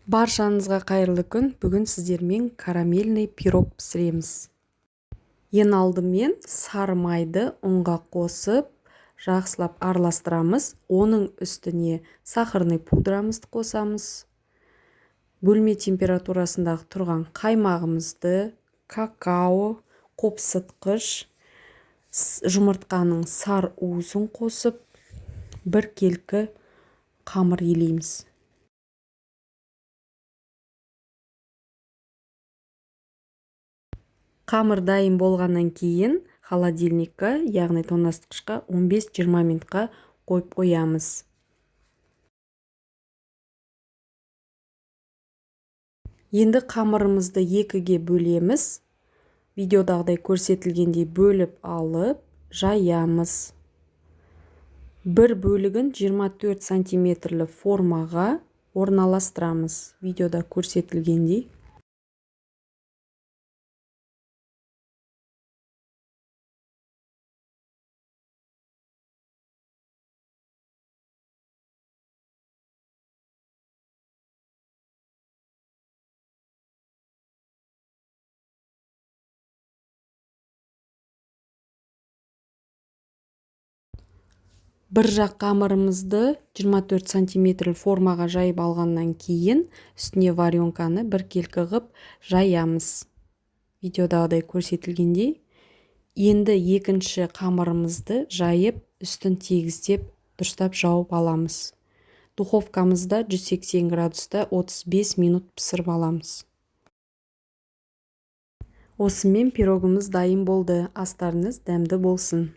Баршаңызға қайырлы күн. Бүгін сіздермен карамельный пирог пісіреміз. Ең алдымен сары майды ұнға қосып, жақсылап араластырамыз. Оның үстіне сахарный пудрамызды қосамыз. Бөлме температурасындағы тұрған қаймағымызды, какао, қопсытқыш, жұмыртқаның сар уызын қосып, бір келкі қамыр елейміз. Қамыр дайын болғаннан кейін холодильникқа, яғни тоңазытқышқа 15-20 минутқа қойып қоямыз. Енді қамырымызды екіге бөлеміз. Видеодағыдай көрсетілгендей бөліп алып, жаямыз. Бір бөлігін 24 сантиметрлі формаға орналастырамыз. Видеода көрсетілгендей. Бір жақ қамырымызды 24 сантиметр формаға жайып алғаннан кейін үстіне варенканы бір келкі ғып жаямыз. Видеодағыдай көрсетілгендей. Енді екінші қамырымызды жайып, үстін тегістеп, дұрыстап жауып аламыз. Духовкамызда 180 градуста 35 минут пісіріп аламыз. Осымен пирогымыз дайын болды. Астарыңыз дәмді болсын.